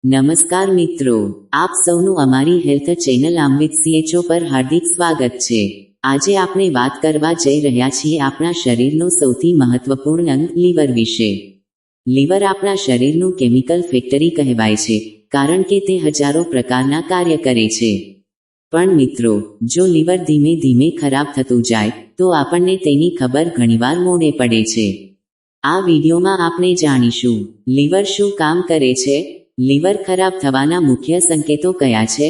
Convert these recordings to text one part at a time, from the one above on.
નમસ્કાર મિત્રો, આપ સૌનું અમારી હેલ્થ ચેનલ આમવિથ CHO પર હાર્દિક સ્વાગત છે। આજે આપણે વાત કરવા જઈ રહ્યા છીએ આપણા શરીરનો સૌથી મહત્વપૂર્ણ અંગ લીવર વિશે। લીવર આપણા શરીરનું કેમિકલ ફેક્ટરી કહેવાય છે, કારણ કે તે હજારો પ્રકારના કાર્ય કરે છે। પણ મિત્રો, જો લીવર ધીમે ધીમે ખરાબ થતું જાય તો આપણને તેની ખબર ઘણીવાર મોડે પડે છે। આ વિડીયોમાં આપણે જાણીશું લીવર શું કામ કરે છે, લીવર ખરાબ થવાના મુખ્ય સંકેતો કયા છે,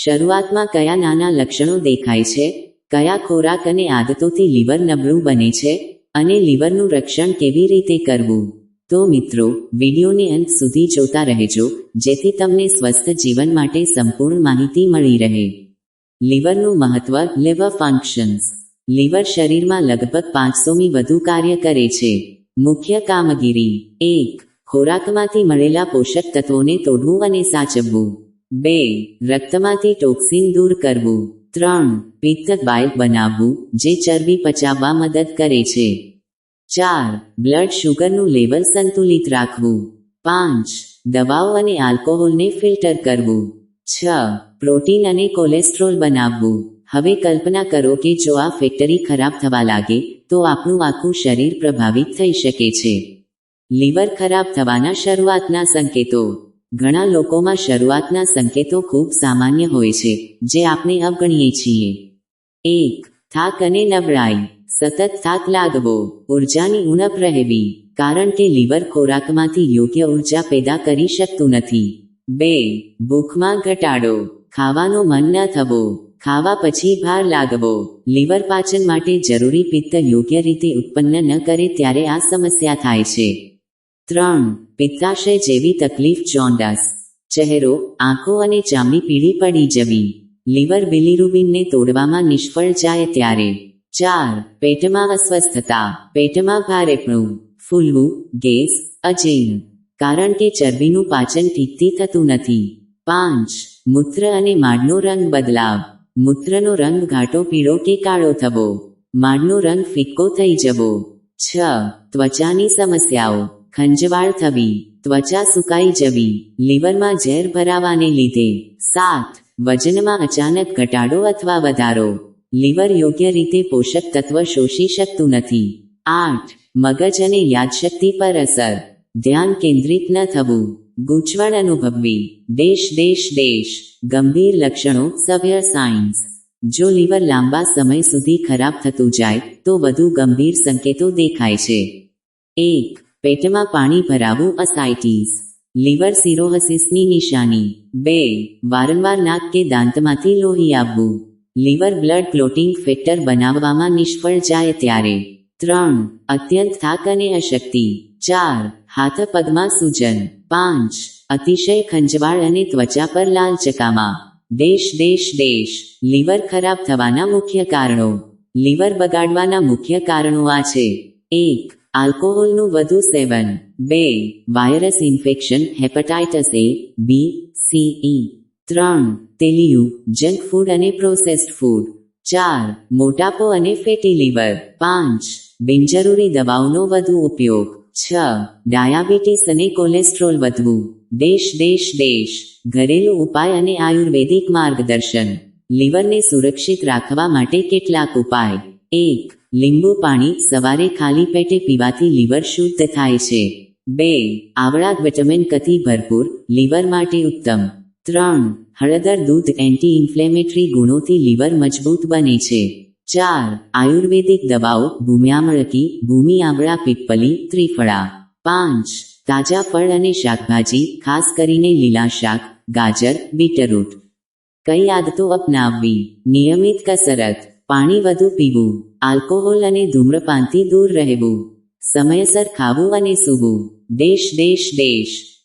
શરૂઆતમાં કયા નાના લક્ષણો દેખાય છે, કયા ખોરાક અને આદતોથી લીવર નબળું બને છે, અને લીવરનું રક્ષણ કેવી રીતે કરવું। તો મિત્રો, વિડીયોને અંત સુધી જોતા રહેજો, જેથી તમને સ્વસ્થ જીવન માટે સંપૂર્ણ માહિતી મળી રહે। લીવરનું મહત્વ, લીવર ફંક્શન્સ। લીવર શરીરમાં લગભગ 500 વધુ કાર્ય કરે છે। મુખ્ય કામગીરી: 1. ખોરાકમાંથી મળેલા પોષક તત્વોને તોડવું અને સાચવવું। 2. રક્તમાંથી ટોક્સિન દૂર કરવું। 3. પિત્ત બાઇલ બનાવવું, જે ચરબી પચાવવા મદદ કરે છે। 4. બ્લડ શુગરનું લેવલ સંતુલિત રાખવું। 5. દવાઓ અને આલ્કોહોલને ફિલ્ટર કરવું। 6. પ્રોટીન અને કોલેસ્ટ્રોલ બનાવવું। હવે કલ્પના કરો કે જો આ ફેક્ટરી ખરાબ થવા લાગે તો આપણું આખું શરીર પ્રભાવિત થઈ શકે છે। લીવર ખરાબ થવાના શરૂઆતના સંકેતો: ઘણા લોકોમાં શરૂઆતના સંકેતો ખૂબ સામાન્ય હોય છે, જે આપણે અવગણીએ છીએ। 1. થાક અને નબળાઈ: સતત થાક લાગવો, ઉર્જાની ઉણપ રહેવી, કારણ કે લીવર ખોરાકમાંથી યોગ્ય ઉર્જા પેદા કરી શકતું નથી। 2. ભૂખમાં ઘટાડો, ખાવાનું મન ન થવો, ખાવા પછી ભાર લાગવો, લીવર પાચન માટે જરૂરી પિત્ત યોગ્ય રીતે ઉત્પન્ન ન કરે ત્યારે આ સમસ્યા થાય છે। 3. પિત્તાશય જેવી તકલીફ, જોન્ડસ, ચહેરો, આંખો અને ચામડી પીળી પડી જવી, લીવર બિલિરુબિનને તોડવામાં નિષ્ફળ જાય ત્યારે। 4. પેટમાં અસ્વસ્થતા, પેટમાં ભારેપણું, ફૂલવું, ગેસ, અજીર્ણ, કારણ કે ચરબીનું પાચન ઠીકથી થતું નથી। 5. મૂત્ર અને માડનો રંગ બદલાવ, મૂત્રનો રંગ ઘાટો પીળો કે કાળો થવો, માડનો રંગ ફિક્કો થઈ જવો। 6. ત્વચાની સમસ્યાઓ, ખંજવાળ થવી, ત્વચા સુકાઈ જવી, લીવરમાં ઝેર ભરાવાને લીધે। 7. વજનમાં અચાનક ઘટાડો અથવા વધારો, લીવર યોગ્ય રીતે પોષક તત્વ શોષી શકતું નથી। 8. મગજ અને યાદશક્તિ પર અસર, ધ્યાન કેન્દ્રિત ન થવું, ગૂંચવણ અનુભવવી, ગંભીર લક્ષણો, સવિયર સાઇન્સ। જો લીવર લાંબા સમય સુધી ખરાબ થતું જાય તો વધુ ગંભીર સંકેતો દેખાય છે। 1. પેટમાં પાણી ભરાવું, અસાઇટીસ, લીવર સિરોહસિસની નિશાની। 2. વારંવાર નાક કે દાંતમાંથી લોહી આવવું, લીવર બ્લડ ક્લોટિંગ ફેક્ટર બનાવવામાં નિષ્ફળ જાય ત્યારે। 3. અત્યંત થાક અને અશક્તિ। 4. હાથ પગમાં સૂજન। 5. અતિશય ખંજવાળ અને ત્વચા પર લાલ ચકામા। લીવર ખરાબ થવાના મુખ્ય કારણો: લીવર બગાડવાના મુખ્ય કારણો આ છે: 1. આલ્કોહોલનું વધુ સેવન। 2. Virus infection, hepatitis A, B, C, E। 3. તેલિયું, જંક ફૂડ અને પ્રોસેસ્ડ ફૂડ। 4. મોટાપો અને ફેટી લીવર। 5. બિનજરૂરી દવાઓનો વધુ ઉપયોગ। 6. ડાયાબિટીસ અને કોલેસ્ટ્રોલ વધવું। ઘરેલું ઉપાય અને આયુર્વેદિક માર્ગદર્શન: લીવરને સુરક્ષિત રાખવા માટે કેટલાક ઉપાય: 1. લીંબુ પાણી સવારે ખાલી પેટે પીવાથી લીવર શુદ્ધ થાય છે। 2. આવળા વિટામિન કથી ભરપૂર, લીવર માટે ઉત્તમ। 3. હળદર દૂધ એન્ટી ઇન્ફ્લેમેટરી ગુણોથી લીવર મજબૂત બને છે। 4. આયુર્વેદિક દવાઓ, ભૂમ્યામળકી, ભૂમિ આમળા પીપલી, ત્રિફળા। 5. તાજા ફળ અને શાકભાજી, ખાસ કરીને લીલા શાક, ગાજર, બીટરૂટ। કઈ આદતો અપનાવવી: નિયમિત કસરત, પાણી વધુ પીવું, આલ્કોહોલ અને ધૂમ્રપાનથી દૂર રહેવું, સમયસર ખાવું અને સૂવું।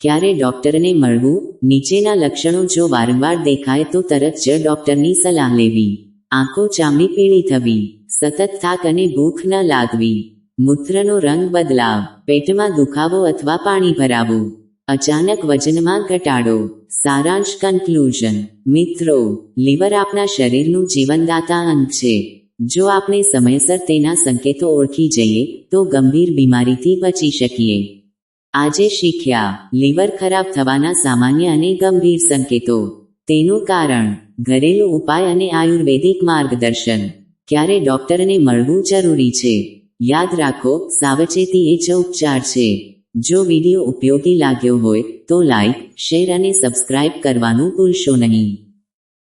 ક્યારે ડોક્ટરને મળવું? નીચેના લક્ષણો જો વારંવાર દેખાય તો તરત જ ડોક્ટરની સલાહ લેવી: આંખો ચામડી પીળી થવી, સતત થાક અને ભૂખ ન લાગવી, મૂત્રનો રંગ બદલાવ, પેટમાં દુખાવો અથવા પાણી ભરાવું, અચાનક વજનમાં ઘટાડો। સારાંશ, કન્ક્લુઝન: મિત્રો, લીવર આપણા શરીરનું જીવનદાતા અંગ છે। જો આપણે સમયસર તેના સંકેતો ઓળખી જઈએ તો ગંભીર બીમારીથી બચી શકીએ। આજે શીખ્યા લીવર ખરાબ થવાના સામાન્ય અને ગંભીર સંકેતો, તેનું કારણ, ઘરેલું ઉપાય અને આયુર્વેદિક માર્ગદર્શન. ક્યારે ડોક્ટરને મળવું જરૂરી છે? યાદ રાખો, સાવચેતી એ જ ઉપચાર છે. જો વિડીયો ઉપયોગી લાગ્યો હોય તો લાઇક, શેર અને સબસ્ક્રાઇબ કરવાનું ભૂલશો નહીં.